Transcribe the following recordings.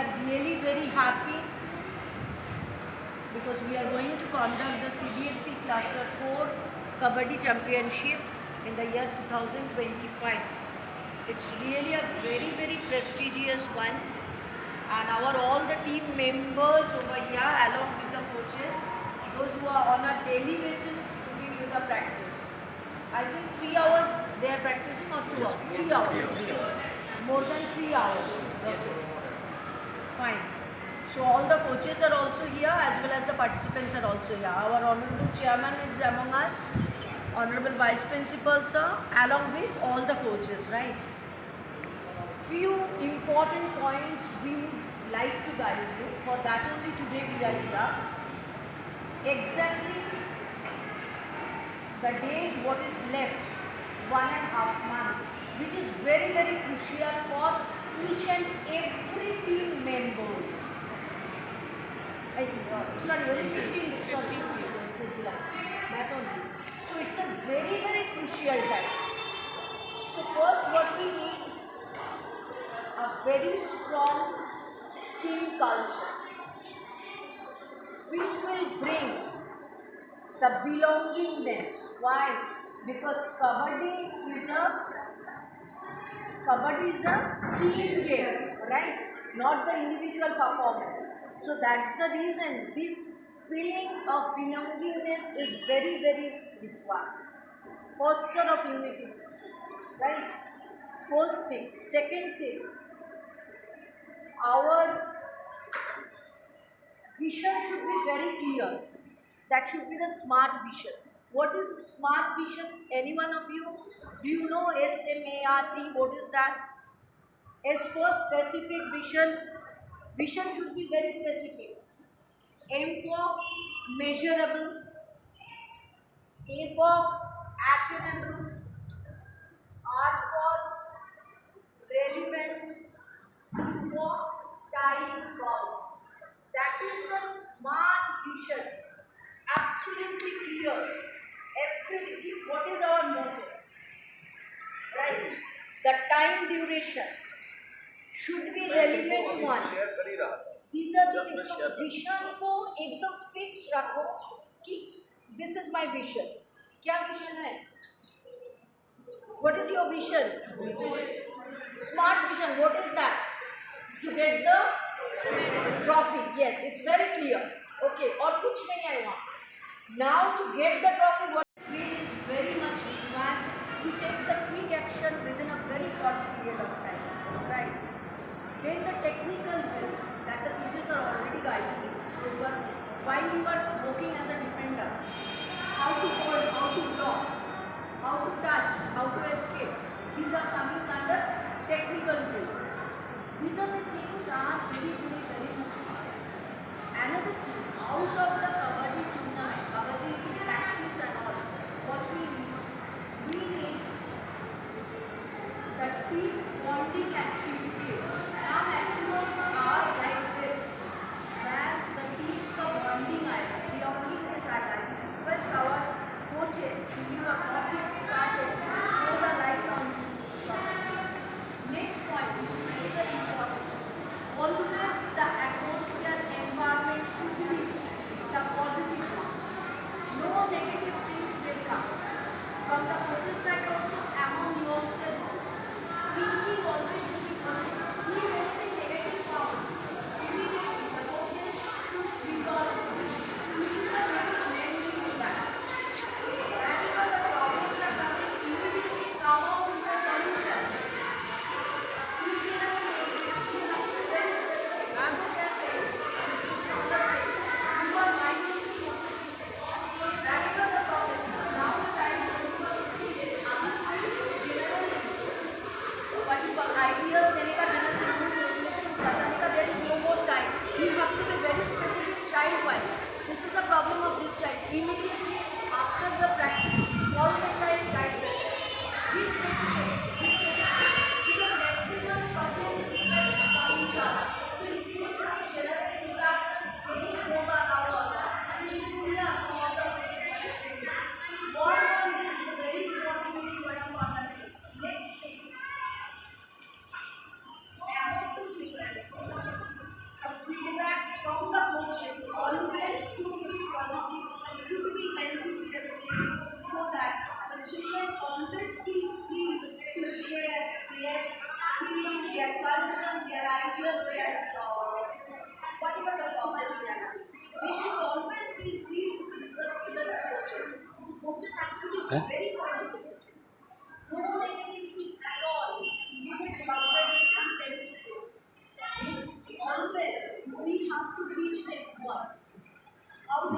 are really very happy because we are going to conduct the CBSE Cluster 4 Kabaddi Championship in the year 2025. It's really a very prestigious one, and all the team members over here along with the coaches, those who are on a daily basis giving you the practice. I think 3 hours they are practicing, or 2 hours? 3 hours. More than 3 hours. Okay. Fine. So all the coaches are also here as well as the participants are also here. Our Honorable Chairman is among us, Honorable Vice Principal sir, along with all the coaches, right? Few important points we would like to guide you. For that only today we are here. Exactly the days what is left, 1.5 months, which is very crucial for each and every team members. Sorry, only 15. Sorry, that only. So it's a very crucial time. So first, what we need, a very strong team culture, which will bring the belongingness. Why? Because Kabaddi is a team game, right? Not the individual performance. So that's the reason this feeling of belongingness is very required. Foster of unity, right? First thing. Second thing, our vision should be very clear. That should be the smart vision. What is smart vision? Any one of you? Do you know SMART? What is that? S for specific vision. Vision should be very specific. M for measurable. A for actionable. R for relevant. T for time bound. That is the smart vision. Absolutely clear. Everything. What is our motto? Right. The time duration should be relevant one. These are the things. Vision को एकदम fix रखो कि this is my vision. क्या vision है? What is your vision? Smart vision. What is that? To get the trophy. Yes, it's very clear. Okay. और कुछ नहीं है वहाँ. Now to get the trophy, what we need is very much required to take the quick action within a very short period of time. Right. Then the technical drills that the teachers are already guiding you. While you are working as a defender, how to hold, how to block, how to touch, how to escape. These are coming under technical drills. These are the things are very much important. Another thing, out of the Kabaddi tournament, Kabaddi practice and all, what we need the team bonding activities. Some activities are like this, where the teams का bonding आएगा, belongingness आएगा. Request our coaches, if you have not yet started, throw the light on this. Next point, very important. Always the atmosphere, environment should be the positive one. No negative things will come. From the coaches side also, among yourself, thinking always should be positive. If anything negative comes, immediately the coaches should resolve it. You should not have to blame me back. Whenever the problems are coming, immediately come out with a solution. Immediately after the practice, all the child guided. Be specific. Because everyone's problem is different from each other. So इसीलिए general instructions नहीं होगा and you will learn all the what one is very important thing what you understand. Next thing. About the children.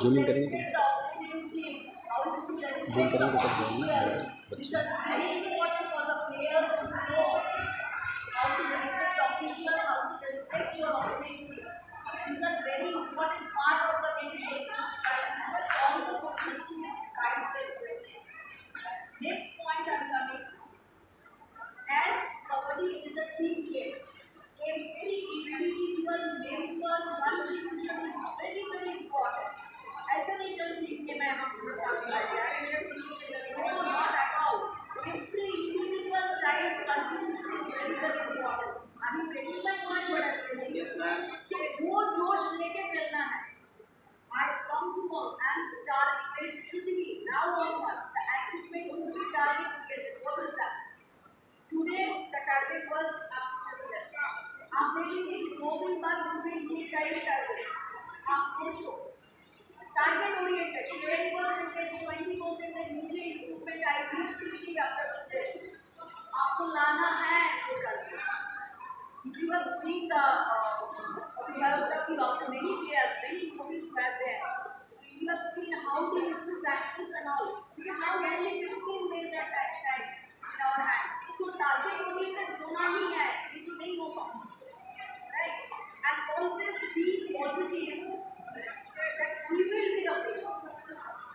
Zooming करेंगे तो the opportunity how to zoom respect the करेंगे तो कब जाएंगे officials. बच्चे These are very important for the players to know how to respect the officials, how to respect your authority. These are very important part of the game. All the coaches to guide their players. Next point I'm coming. As Kabaddi is a team game, every individual member's contribution is very very important. ऐसा नहीं चलती कि मैं हम लोग साथ में जाए मेरे टीम के लिए no not at all. Every individual child's contribution is very very important. अभी पेटी में कौन बड़ा खेलेंगे so वो जोश लेके खेलना है. I come to know and the target should be now onward. The achievement should be targeted. What is that? Today the target was up to step. आप देखेंगे कि 2 दिन बाद मुझे ये चाहिए टारगेट. आप पूछो टारगेट ओरिएंटेड 10% 20% मुझे इम्प्रूवमेंट आई बिल्कुल आफ्टर टुडे. आपको लाना है वो target. If you have seen the we have talking about many players, many movies were there. You have seen how they used to practice and all. We have only 15 days at that time in our hand. So target oriented होना ही है, ये तो नहीं होगा, right? And always be positive that we will be the best.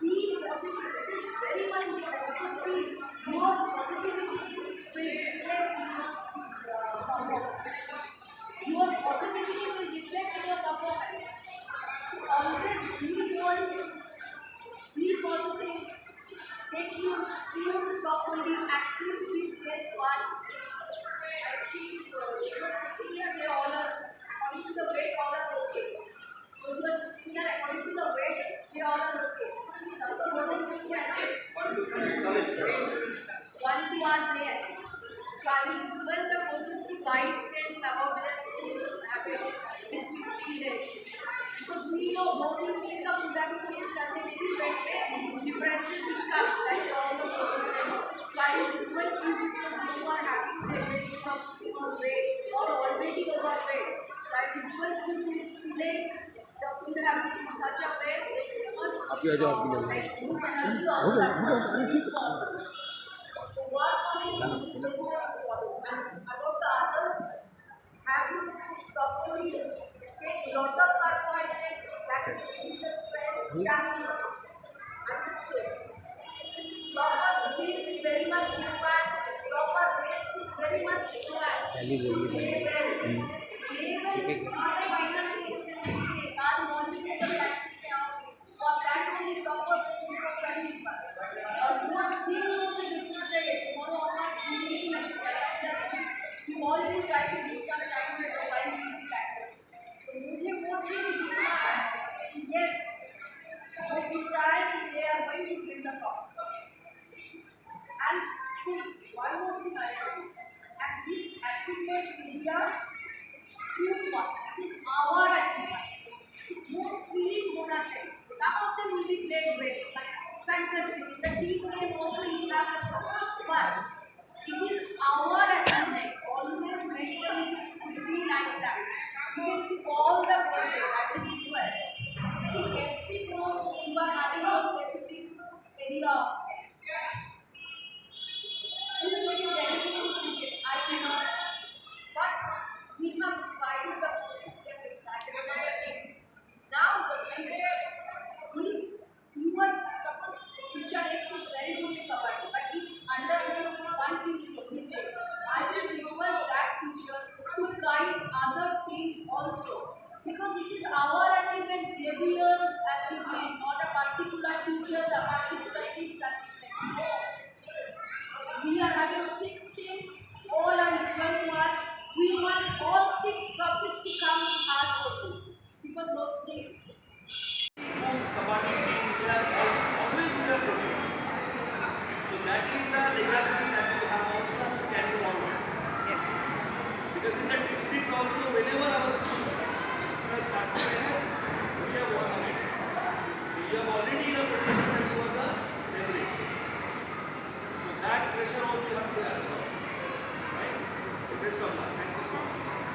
Be positive. It is very much important because see, your positivity will reflect your positivity will reflect in your performance. So always be bold, be positive, take your field properly, active these days one. I think you are sitting here, they all are according to the weight, all are okay. Those who are sitting here according to the weight, they all are okay. One to one player. So I will request the coaches to guide them about their habit in 15 days. Because we know how to see the product is certain differences will come like all the coaches. So I will request you people who are having tendency of overweight or already overweight. So I request you to select the food habit in such a way that आपकी आ जाओ आपकी like food energy हो also गया have हो गया ठीक है so what about the others? Have you properly take lot of carbohydrates that will give the strength, stamina, understood? Proper sleep is very much required. Proper rest is very much required. पहली बोली Play well. Play well is not a minor thing. Our morning is a practice now. For that only proper rest is very important. और बहुत scene मुझे लिखना चाहिए. Tomorrow or not, you already try to give some time with the while you practice. तो मुझे वो चीज़ लिखना है. Yes, when you try, they are going to win the cup. And see, one more thing I say, and this achievement will be a huge one. This is our achievement. So more feeling होना चाहिए. Some of them will be played great, fantastic. The team game also you have a but it is our achievement. Always mentally it should be like that. We will do all the coaches. I will request. See, every coach you are having a specific area of I cannot. But we have provided the coaches that we started another thing. Now the generation, if you are suppose teacher X is very good in Kabaddi, but if under him one team is limited, I will request that teacher to guide other teams also. Because it is our achievement, JBL's achievement, not a particular teacher's, a particular team's achievement. No. We are having 6 teams, all are equal to us. We want all 6 trophies to come to us also. Because those teams. Kabaddi team, they are always in their profits. So that is the legacy that you have also to carry forward. Yes. Because in the district also, whenever our students participate, we have won the medals. So you have already in a position that you are the favorites. So that pressure also you have to absorb. Right? So best of luck. Thank you so much.